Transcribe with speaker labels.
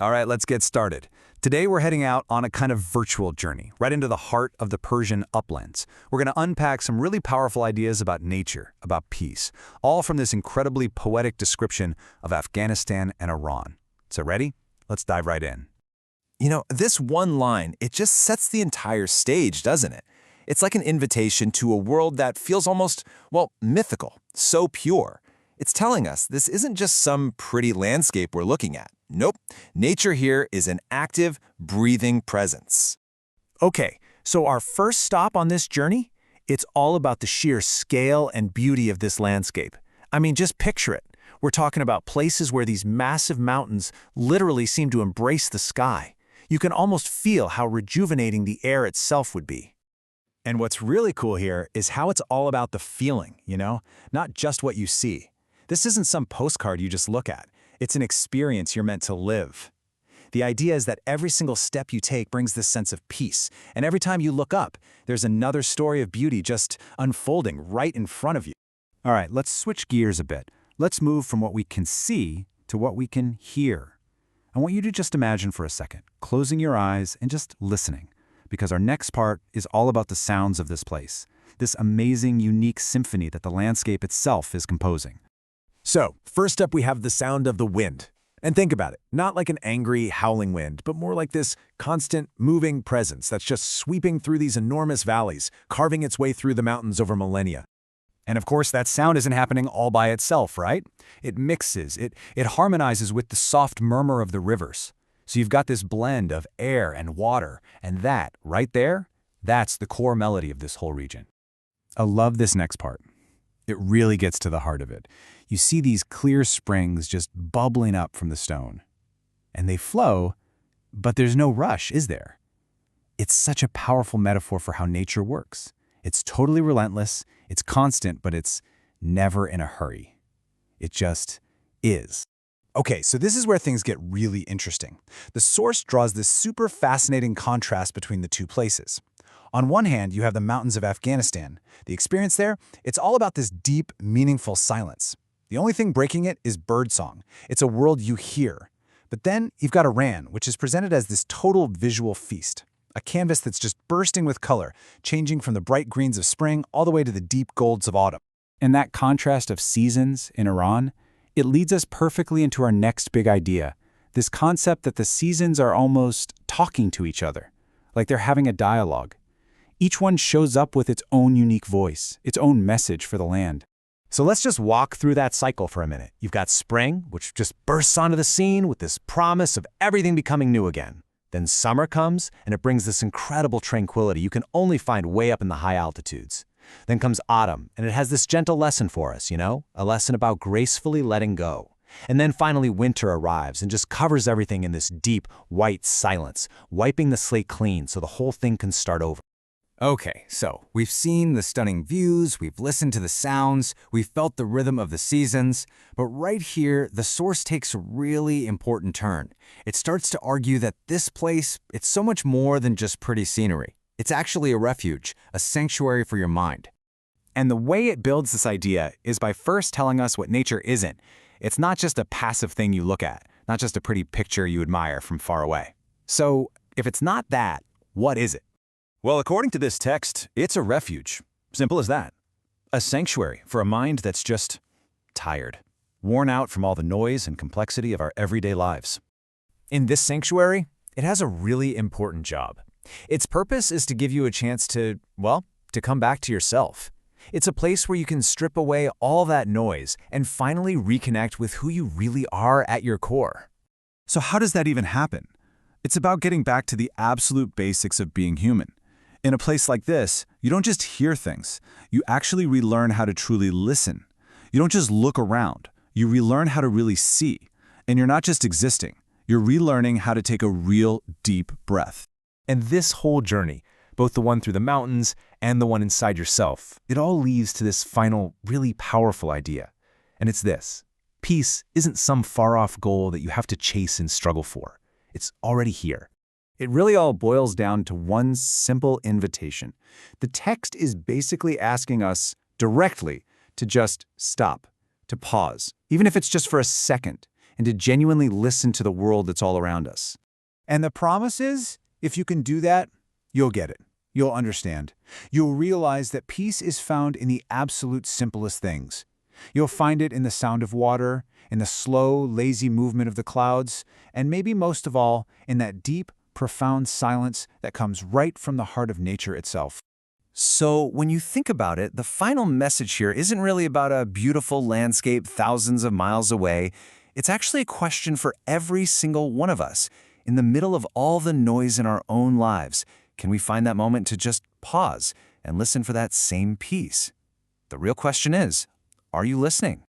Speaker 1: All right, let's get started. Today we're heading out on a kind of virtual journey, right into the heart of the Persian uplands. We're going to unpack some really powerful ideas about nature, about peace, all from this incredibly poetic description of Afghanistan and Iran. So ready? Let's dive right in.
Speaker 2: This one line, it just sets the entire stage, doesn't it? It's like an invitation to a world that feels almost, well, mythical, so pure. It's telling us this isn't just some pretty landscape we're looking at. Nope, nature here is an active, breathing presence.
Speaker 3: Okay, so our first stop on this journey, it's all about the sheer scale and beauty of this landscape. I mean, just picture it. We're talking about places where these massive mountains literally seem to embrace the sky. You can almost feel how rejuvenating the air itself would be.
Speaker 1: And what's really cool here is how it's all about the feeling, not just what you see. This isn't some postcard you just look at. It's an experience you're meant to live. The idea is that every single step you take brings this sense of peace, and every time you look up, there's another story of beauty just unfolding right in front of you. All right, let's switch gears a bit. Let's move from what we can see to what we can hear. I want you to just imagine for a second, closing your eyes and just listening, because our next part is all about the sounds of this place, this amazing, unique symphony that the landscape itself is composing.
Speaker 3: So, first up we have the sound of the wind. And think about it, not like an angry, howling wind, but more like this constant, moving presence that's just sweeping through these enormous valleys, carving its way through the mountains over millennia.
Speaker 1: And of course, that sound isn't happening all by itself, right? It mixes, it harmonizes with the soft murmur of the rivers. So you've got this blend of air and water, and that, right there, that's the core melody of this whole region. I love this next part. It really gets to the heart of it. You see these clear springs just bubbling up from the stone. And they flow, but there's no rush, is there? It's such a powerful metaphor for how nature works. It's totally relentless, it's constant, but it's never in a hurry. It just is. Okay, so this is where things get really interesting. The source draws this super fascinating contrast between the two places. On one hand, you have the mountains of Afghanistan. The experience there, it's all about this deep, meaningful silence. The only thing breaking it is birdsong. It's a world you hear. But then you've got Iran, which is presented as this total visual feast. A canvas that's just bursting with color, changing from the bright greens of spring all the way to the deep golds of autumn. And that contrast of seasons in Iran, it leads us perfectly into our next big idea, this concept that the seasons are almost talking to each other, like they're having a dialogue. Each one shows up with its own unique voice, its own message for the land. So let's just walk through that cycle for a minute. You've got spring, which just bursts onto the scene with this promise of everything becoming new again. Then summer comes, and it brings this incredible tranquility you can only find way up in the high altitudes. Then comes autumn, and it has this gentle lesson for us, a lesson about gracefully letting go. And then finally winter arrives and just covers everything in this deep, white silence, wiping the slate clean so the whole thing can start over. Okay, so we've seen the stunning views, we've listened to the sounds, we've felt the rhythm of the seasons, but right here, the source takes a really important turn. It starts to argue that this place, it's so much more than just pretty scenery. It's actually a refuge, a sanctuary for your mind. And the way it builds this idea is by first telling us what nature isn't. It's not just a passive thing you look at, not just a pretty picture you admire from far away. So if it's not that, what is it? Well, according to this text, it's a refuge. Simple as that. A sanctuary for a mind that's just tired, worn out from all the noise and complexity of our everyday lives. In this sanctuary, it has a really important job. Its purpose is to give you a chance to come back to yourself. It's a place where you can strip away all that noise and finally reconnect with who you really are at your core. So how does that even happen? It's about getting back to the absolute basics of being human. In a place like this, you don't just hear things. You actually relearn how to truly listen. You don't just look around. You relearn how to really see. And you're not just existing. You're relearning how to take a real deep breath.
Speaker 3: And this whole journey, both the one through the mountains and the one inside yourself, it all leads to this final, really powerful idea. And it's this: peace isn't some far-off goal that you have to chase and struggle for. It's already here.
Speaker 1: It really all boils down to one simple invitation. The text is basically asking us directly to just stop, to pause, even if it's just for a second, and to genuinely listen to the world that's all around us.
Speaker 4: And the promise is, if you can do that, you'll get it. You'll understand. You'll realize that peace is found in the absolute simplest things. You'll find it in the sound of water, in the slow, lazy movement of the clouds, and maybe most of all, in that deep, profound silence that comes right from the heart of nature itself.
Speaker 2: So, when you think about it, the final message here isn't really about a beautiful landscape thousands of miles away. It's actually a question for every single one of us. In the middle of all the noise in our own lives, can we find that moment to just pause and listen for that same peace? The real question is, are you listening?